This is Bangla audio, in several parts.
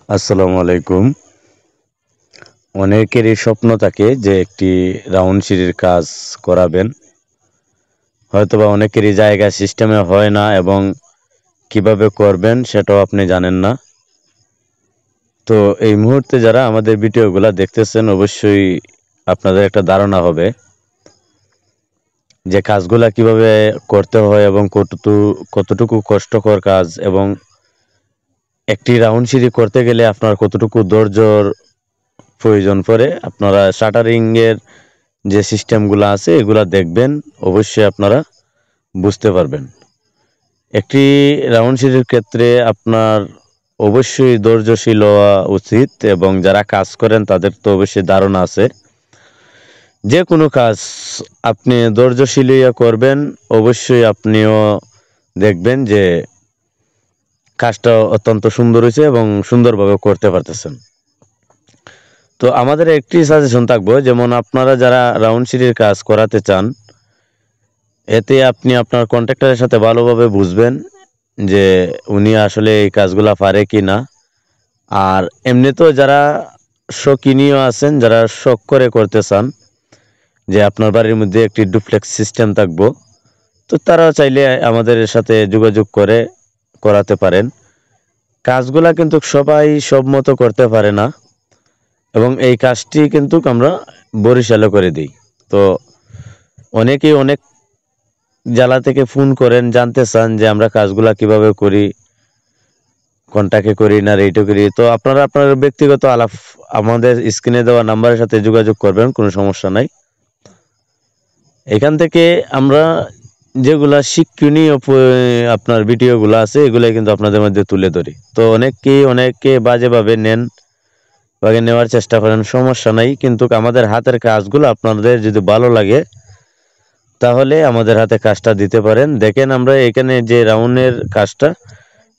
আসসালামু আলাইকুম। অনেকেরই স্বপ্ন থাকে যে একটি রাউন্ড সিঁড়ির কাজ করাবেন। হয়তোবা অনেকেরই জায়গা সিস্টেমে হয় না এবং কিভাবে করবেন সেটাও আপনি জানেন না। তো এই মুহূর্তে যারা আমাদের ভিডিওগুলা দেখতেছেন অবশ্যই আপনাদের একটা ধারণা হবে যে কাজগুলা কিভাবে করতে হয় এবং কতটুকু কষ্টকর কাজ এবং একটি রাউন্ড সিঁড়ি করতে গেলে আপনার কতটুকু ধৈর্যর প্রয়োজন পড়ে। আপনারা শাটারিং এর যে সিস্টেমগুলো আছে এগুলা দেখবেন, অবশ্যই আপনারা বুঝতে পারবেন। একটি রাউন্ড সিঁড়ির ক্ষেত্রে আপনার অবশ্যই ধৈর্যশীল হওয়া উচিত এবং যারা কাজ করেন তাদের তো অবশ্যই ধারণা আছে। যে কোনো কাজ আপনি ধৈর্যশীল হইয়া করবেন, অবশ্যই আপনিও দেখবেন যে কাজটা অত্যন্ত সুন্দর হয়েছে এবং সুন্দরভাবে করতে পারতেছেন। তো আমাদের একটি সাজেশন থাকবো, যেমন আপনারা যারা রাউন্ড সিঁড়ির কাজ করাতে চান, এতে আপনি আপনার কন্ট্রাক্টরের সাথে ভালোভাবে বুঝবেন যে উনি আসলে এই কাজগুলা পারে কি না। আর এমনিতেও যারা শৌখিনীয় আছেন, যারা শখ করে করতে চান যে আপনার বাড়ির মধ্যে একটি ডুপ্লেক্স সিস্টেম থাকবো, তো তারা চাইলে আমাদের সাথে যোগাযোগ করে করাতে পারেন। কাজগুলা কিন্তু সবাই সব মতো করতে পারে না এবং এই কাজটি কিন্তু আমরা বরিশালে করে দিই। তো অনেকেই অনেক জেলা থেকে ফোন করেন, জানতে চান যে আমরা কাজগুলা কিভাবে করি, কন্টাক্টে করি না রেটে করি। তো আপনারা আপনার ব্যক্তিগত আলাপ আমাদের স্ক্রিনে দেওয়া নাম্বারের সাথে যোগাযোগ করবেন, কোনো সমস্যা নাই। এখান থেকে আমরা যেগুলা শিক্ষণীয় আপনার ভিডিওগুলো আছে এগুলাই কিন্তু আপনাদের মধ্যে তুলে ধরি। তো অনেকে বাজেভাবে নেন বা নেওয়ার চেষ্টা করেন, সমস্যা নাই, কিন্তু আমাদের হাতের কাজগুলো আপনাদের যদি ভালো লাগে তাহলে আমাদের হাতে কাজটা দিতে পারেন। দেখেন আমরা এখানে যে রাউন্ডের কাজটা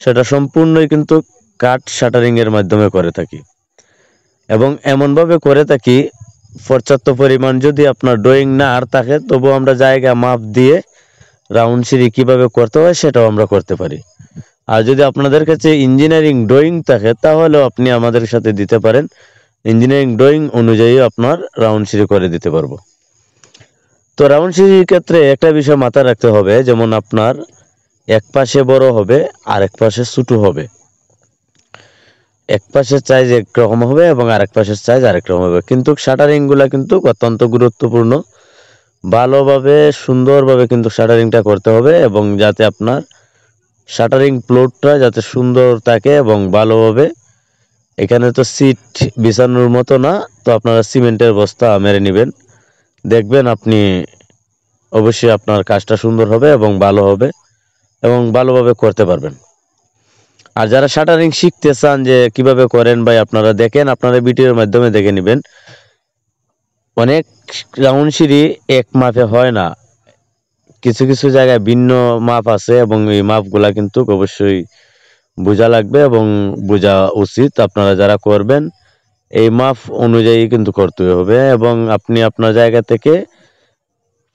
সেটা সম্পূর্ণই কিন্তু কাঠ শাটারিং এর মাধ্যমে করে থাকি এবং এমনভাবে করে থাকি পর্যাপ্ত পরিমাণ যদি আপনার ড্রয়িং না আর থাকে তবু আমরা জায়গা মাপ দিয়ে রাউন্ড সিঁড়ি কীভাবে করতে হয় সেটাও আমরা করতে পারি। আর যদি আপনাদের কাছে ইঞ্জিনিয়ারিং ড্রয়িং থাকে তাহলেও আপনি আমাদের সাথে দিতে পারেন, ইঞ্জিনিয়ারিং ড্রয়িং অনুযায়ী আপনার রাউন্ড সিঁড়ি করে দিতে পারবো। তো রাউন্ড সিঁড়ির ক্ষেত্রে একটা বিষয় মাথায় রাখতে হবে, যেমন আপনার এক পাশে বড় হবে আর এক পাশে ছোটো হবে। এক পাশের সাইজ একরকম হবে এবং আরেক পাশের সাইজ আরেক রকম হবে, কিন্তু শাটারিংগুলো কিন্তু অত্যন্ত গুরুত্বপূর্ণ। ভালোভাবে সুন্দরভাবে কিন্তু শাটারিংটা করতে হবে এবং যাতে আপনার শাটারিং প্লটটা যাতে সুন্দর থাকে এবং ভালোভাবে। এখানে তো সিট বিছানোর মতো না, তো আপনারা সিমেন্টের বস্তা মেরে নেবেন, দেখবেন আপনি অবশ্যই আপনার কাজটা সুন্দর হবে এবং ভালো হবে এবং ভালোভাবে করতে পারবেন। আর যারা শাটারিং শিখতে চান যে কিভাবে করেন ভাই, আপনারা দেখেন, আপনারা ভিডিওর মাধ্যমে দেখে নেবেন। অনেক রাউন্ড সিঁড়ি এক মাপে হয় না, কিছু কিছু জায়গায় ভিন্ন মাপ আছে এবং এই মাপগুলা কিন্তু অবশ্যই বোঝা লাগবে এবং বোঝা উচিত। আপনারা যারা করবেন এই মাপ অনুযায়ী কিন্তু করতে হবে এবং আপনি আপনার জায়গা থেকে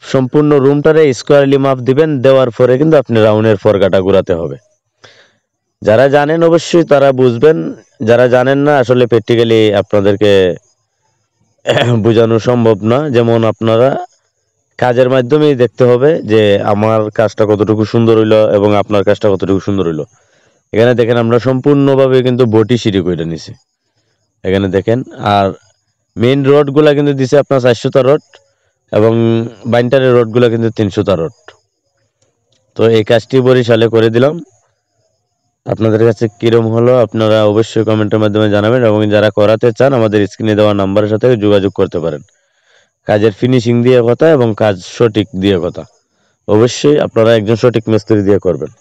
সম্পূর্ণ রুমটারে স্কোয়ারলি মাপ দিবেন, দেওয়ার পরে কিন্তু আপনি রাউন্ডের ফরকাটা ঘোরাতে হবে। যারা জানেন অবশ্যই তারা বুঝবেন, যারা জানেন না আসলে প্র্যাকটিক্যালি আপনাদেরকে বোঝানো সম্ভব না। যেমন আপনারা কাজের মাধ্যমেই দেখতে হবে যে আমার কাজটা কতটুকু সুন্দর হইলো এবং আপনার কাজটা কতটুকু সুন্দর হইলো। এখানে দেখেন আমরা সম্পূর্ণভাবে কিন্তু বটি সিঁড়ি করে নিছি, এখানে দেখেন। আর মেইন রডগুলা কিন্তু দিছে আপনার 400টা রড এবং বাইন্টারের রডগুলা কিন্তু 300টা রড। তো এই কাজটি বরিশালে করে দিলাম। আপনাদের কাছে কিরম হলো আপনারা অবশ্যই কমেন্টের মাধ্যমে জানাবেন এবং যারা করাতে চান আমাদের স্ক্রিনে দেওয়া নাম্বারের সাথে যোগাযোগ করতে পারেন। কাজের ফিনিশিং দিয়ে কথা এবং কাজ সঠিক দিয়ে কথা, অবশ্যই আপনারা একজন সঠিক মিস্ত্রি দিয়ে করবেন।